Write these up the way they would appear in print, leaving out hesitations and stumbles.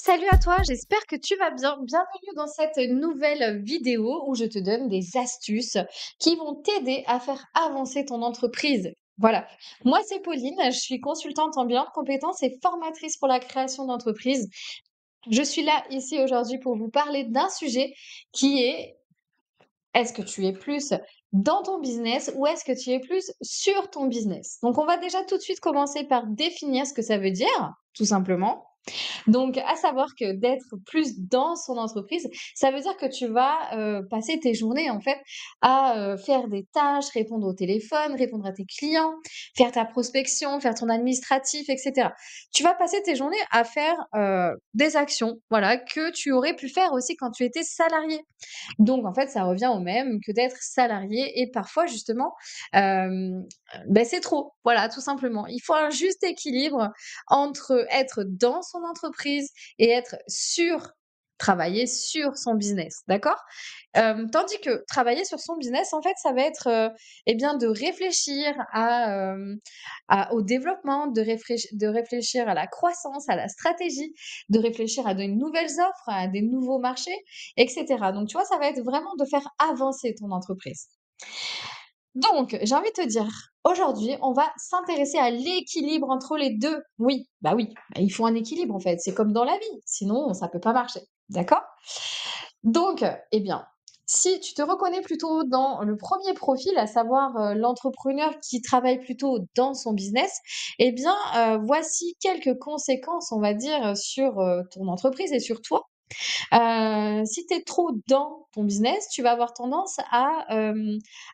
Salut à toi, j'espère que tu vas bien. Bienvenue dans cette nouvelle vidéo où je te donne des astuces qui vont t'aider à faire avancer ton entreprise. Voilà, moi c'est Pauline, je suis consultante en bilan de compétences et formatrice pour la création d'entreprise. Je suis là ici aujourd'hui pour vous parler d'un sujet qui est: est-ce que tu es plus dans ton business ou est-ce que tu es plus sur ton business? Donc on va déjà tout de suite commencer par définir ce que ça veut dire, tout simplement. Donc, à savoir que d'être plus dans son entreprise, ça veut dire que tu vas, passer tes journées, en fait, à, faire des tâches, répondre au téléphone, répondre à tes clients, faire ta prospection, faire ton administratif et cetera. Tu vas passer tes journées à faire, des actions, voilà, que tu aurais pu faire aussi quand tu étais salarié. Donc en fait, ça revient au même que d'être salarié et parfois justement, c'est trop. Voilà, tout simplement. Il faut un juste équilibre entre être dans son entreprise et être travailler sur son business, d'accord? Tandis que travailler sur son business, en fait, ça va être, de réfléchir au développement, de réfléchir à la croissance, à la stratégie, de réfléchir à de nouvelles offres, à des nouveaux marchés et cetera. Donc tu vois, ça va être vraiment de faire avancer ton entreprise. Donc, j'ai envie de te dire, aujourd'hui, on va s'intéresser à l'équilibre entre les 2. Oui, il faut un équilibre en fait, c'est comme dans la vie, sinon ça peut pas marcher, d'accord? Donc, si tu te reconnais plutôt dans le premier profil, à savoir, l'entrepreneur qui travaille plutôt dans son business, voici quelques conséquences, on va dire, sur, ton entreprise et sur toi. Si tu es trop dans ton business, tu vas avoir tendance à,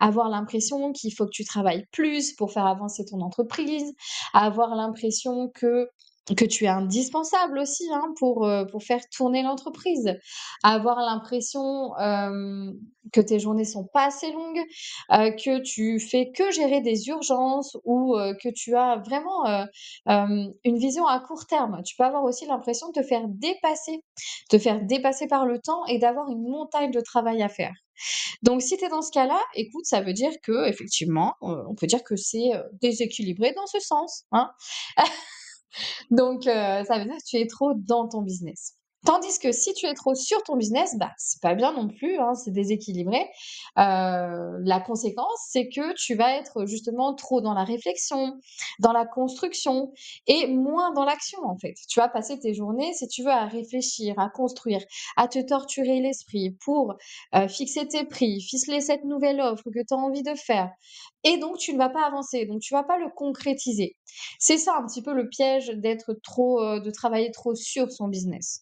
avoir l'impression qu'il faut que tu travailles plus pour faire avancer ton entreprise, à avoir l'impression que tu es indispensable aussi, hein, pour faire tourner l'entreprise, à avoir l'impression, que tes journées sont pas assez longues, que tu fais que gérer des urgences ou, que tu as vraiment, une vision à court terme. Tu peux avoir aussi l'impression de te faire dépasser par le temps et d'avoir une montagne de travail à faire. Donc si tu es dans ce cas-là, écoute, ça veut dire qu'effectivement, on peut dire que c'est, déséquilibré dans ce sens, hein. Donc ça veut dire que tu es trop dans ton business. Tandis que si tu es trop sur ton business, c'est pas bien non plus, hein, c'est déséquilibré. La conséquence, c'est que tu vas être justement trop dans la réflexion, dans la construction et moins dans l'action, en fait. Tu vas passer tes journées, si tu veux, à réfléchir, à construire, à te torturer l'esprit pour, fixer tes prix, ficeler cette nouvelle offre que tu as envie de faire et donc tu ne vas pas avancer, donc tu vas pas le concrétiser. C'est ça un petit peu le piège d'être trop, de travailler trop sur son business.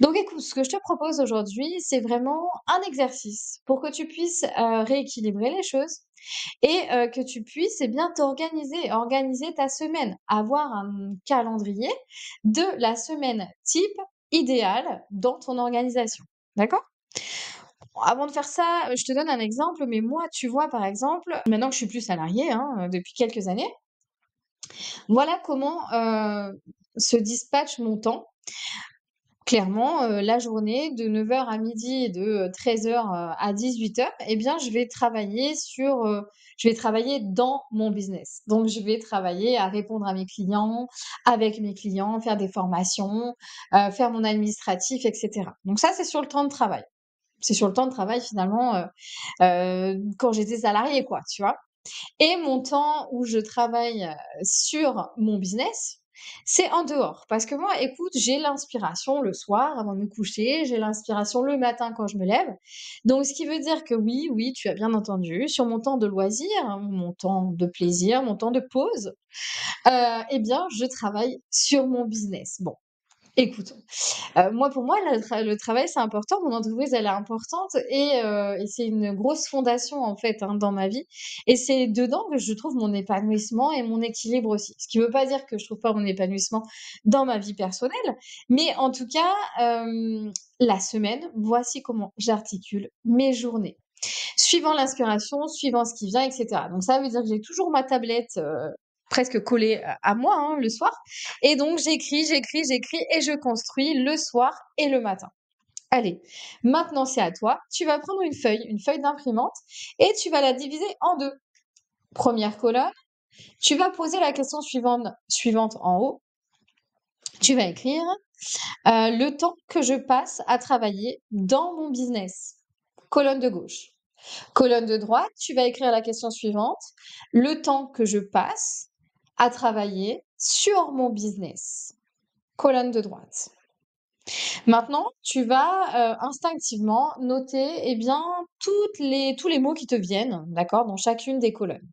Donc écoute, ce que je te propose aujourd'hui, c'est vraiment un exercice pour que tu puisses, rééquilibrer les choses et que tu puisses, organiser ta semaine. Avoir un calendrier de la semaine type idéale dans ton organisation. D'accord? Bon, avant de faire ça, je te donne un exemple, mais moi, tu vois, par exemple, maintenant que je suis plus salariée, hein, depuis quelques années, voilà comment, se dispatche mon temps. Clairement, la journée de 9 heures à midi et de 13 heures à 18 heures, je vais travailler dans mon business. Donc je vais travailler à répondre à mes clients, avec mes clients, faire des formations, faire mon administratif et cetera. Donc ça, c'est sur le temps de travail. C'est sur le temps de travail finalement, quand j'étais salariée quoi, tu vois? Et mon temps où je travaille, sur mon business, c'est en dehors. Parce que moi, écoute, j'ai l'inspiration le soir avant de me coucher, j'ai l'inspiration le matin quand je me lève. Donc ce qui veut dire que oui, oui, tu as bien entendu, sur mon temps de loisir, hein, mon temps de plaisir, mon temps de pause, je travaille sur mon business. Bon, écoute, pour moi, le travail, c'est important. Mon entreprise, elle est importante et c'est une grosse fondation, en fait, hein, dans ma vie et c'est dedans que je trouve mon épanouissement et mon équilibre aussi. Ce qui veut pas dire que je trouve pas mon épanouissement dans ma vie personnelle, mais en tout cas, la semaine, voici comment j'articule mes journées. Suivant l'inspiration, suivant ce qui vient et cetera. Donc ça veut dire que j'ai toujours ma tablette, presque collée à moi, hein, le soir et donc j'écris et je construis le soir et le matin. Allez, maintenant c'est à toi. Tu vas prendre une feuille d'imprimante et tu vas la diviser en 2. Première colonne, tu vas poser la question suivante en haut. Tu vas écrire le temps que je passe à travailler dans mon business. Colonne de gauche. Colonne de droite, tu vas écrire la question suivante. Le temps que je passe à travailler sur mon business. Colonne de droite. Maintenant, tu vas instinctivement noter eh bien, tous les mots qui te viennent, d'accord, dans chacune des colonnes.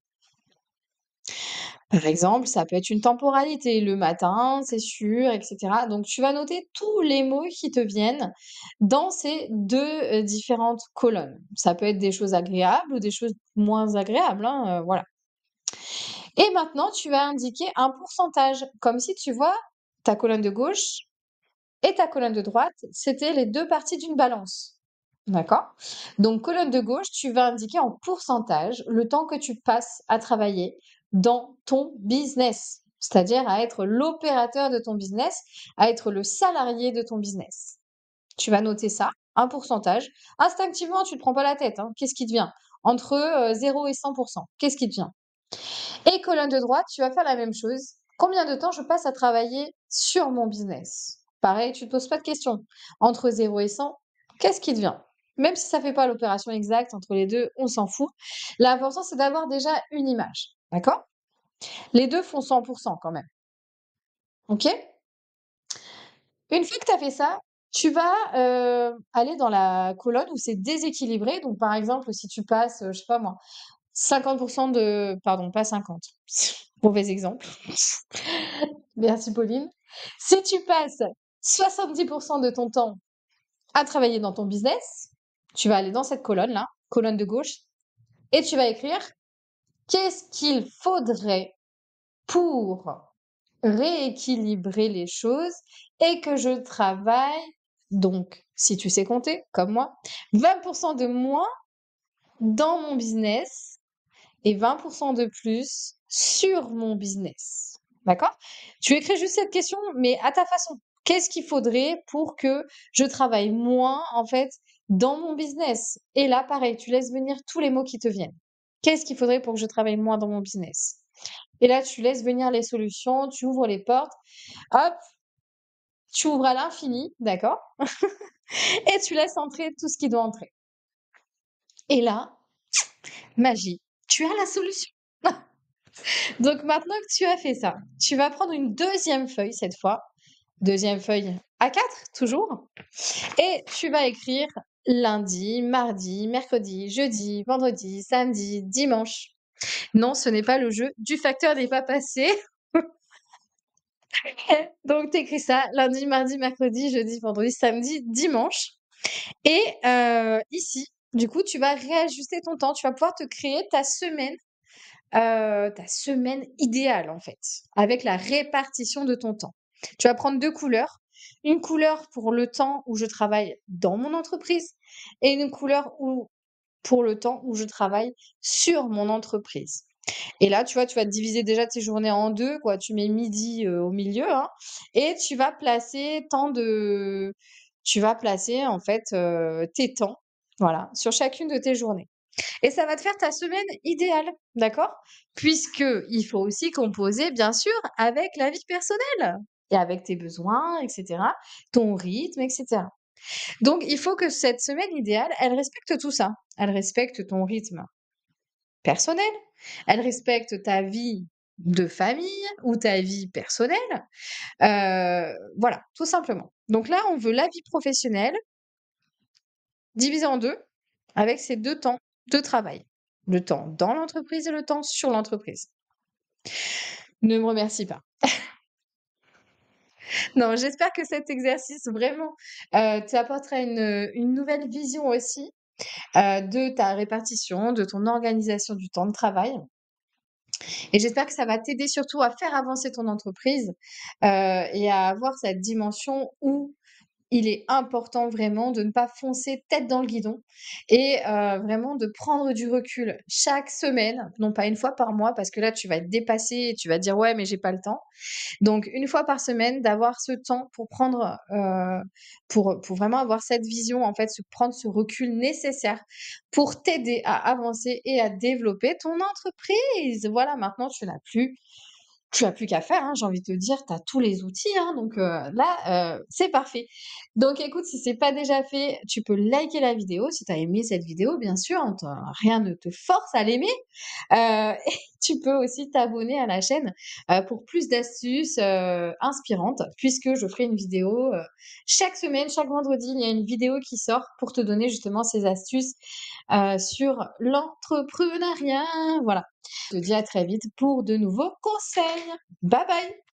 Par exemple, ça peut être une temporalité, le matin, c'est sûr, etc. Donc, tu vas noter tous les mots qui te viennent dans ces deux différentes colonnes. Ça peut être des choses agréables ou des choses moins agréables, hein, voilà. Et maintenant, tu vas indiquer un pourcentage, comme si tu vois ta colonne de gauche et ta colonne de droite, c'était les deux parties d'une balance. D'accord? Donc, colonne de gauche, tu vas indiquer en pourcentage le temps que tu passes à travailler dans ton business, c'est-à-dire à être l'opérateur de ton business, à être le salarié de ton business. Tu vas noter ça, un pourcentage. Instinctivement, tu ne te prends pas la tête, hein. Qu'est-ce qui te vient? Entre 0 et 100%, qu'est-ce qui te vient? Et colonne de droite, tu vas faire la même chose. Combien de temps je passe à travailler sur mon business? Pareil, tu ne te poses pas de questions. Entre 0 et 100, qu'est-ce qui te vient? Même si ça ne fait pas l'opération exacte entre les deux, on s'en fout. L'important, c'est d'avoir déjà une image. D'accord? Les deux font 100% quand même. OK? Une fois que tu as fait ça, tu vas aller dans la colonne où c'est déséquilibré. Donc, par exemple, si tu passes, je sais pas moi, 50% de... Pardon, pas 50. Mauvais exemple. Merci Pauline. Si tu passes 70% de ton temps à travailler dans ton business, tu vas aller dans cette colonne-là, colonne de gauche, et tu vas écrire qu'est-ce qu'il faudrait pour rééquilibrer les choses et que je travaille, donc, si tu sais compter, comme moi, 20% de moins dans mon business et 20% de plus sur mon business. D'accord? Tu écris juste cette question, mais à ta façon. Qu'est-ce qu'il faudrait pour que je travaille moins, en fait, dans mon business? Et là, pareil, tu laisses venir tous les mots qui te viennent. Qu'est-ce qu'il faudrait pour que je travaille moins dans mon business? Et là, tu laisses venir les solutions, tu ouvres les portes, hop, tu ouvres à l'infini, d'accord? Et tu laisses entrer tout ce qui doit entrer. Et là, magie, tu as la solution. Donc maintenant que tu as fait ça, tu vas prendre une deuxième feuille cette fois, deuxième feuille A4 toujours, et tu vas écrire lundi, mardi, mercredi, jeudi, vendredi, samedi, dimanche. Non, ce n'est pas le jeu du facteur n'est pas passé. Donc tu écris ça lundi, mardi, mercredi, jeudi, vendredi, samedi, dimanche. Et ici, du coup, tu vas réajuster ton temps. Tu vas pouvoir te créer ta semaine idéale, en fait, avec la répartition de ton temps. Tu vas prendre 2 couleurs. Une couleur pour le temps où je travaille dans mon entreprise et une couleur pour le temps où je travaille sur mon entreprise. Et là, tu vois, tu vas diviser déjà tes journées en 2, quoi. Tu mets midi, au milieu, hein, et tu vas placer, en fait, tes temps, voilà, sur chacune de tes journées. Et ça va te faire ta semaine idéale, d'accord? Puisqu'il faut aussi composer, bien sûr, avec la vie personnelle et avec tes besoins, et cetera, ton rythme, et cetera. Donc, il faut que cette semaine idéale, elle respecte tout ça. Elle respecte ton rythme personnel, elle respecte ta vie de famille ou ta vie personnelle, voilà, tout simplement. Donc là, on veut la vie professionnelle divisée en 2 avec ces 2 temps de travail. Le temps dans l'entreprise et le temps sur l'entreprise. Ne me remercie pas. Non, j'espère que cet exercice vraiment, t'apportera une nouvelle vision aussi, de ta répartition, de ton organisation du temps de travail et j'espère que ça va t'aider surtout à faire avancer ton entreprise, et à avoir cette dimension où il est important vraiment de ne pas foncer tête dans le guidon et vraiment de prendre du recul chaque semaine, non pas une fois par mois parce que là tu vas être dépassé et tu vas dire: «Ouais, mais j'ai pas le temps». Donc une fois par semaine, d'avoir ce temps pour prendre, pour vraiment avoir cette vision, en fait, prendre ce recul nécessaire pour t'aider à avancer et à développer ton entreprise. Voilà, maintenant tu n'as plus Tu as plus qu'à faire, hein, j'ai envie de te dire, tu as tous les outils, hein, donc là, c'est parfait. Donc écoute, si c'est pas déjà fait, tu peux liker la vidéo si tu as aimé cette vidéo, bien sûr, rien ne te force à l'aimer. Et tu peux aussi t'abonner à la chaîne, pour plus d'astuces, inspirantes puisque je ferai une vidéo, chaque semaine, chaque vendredi, il y a une vidéo qui sort pour te donner justement ces astuces, sur l'entrepreneuriat. Voilà. Je te dis à très vite pour de nouveaux conseils. Bye bye.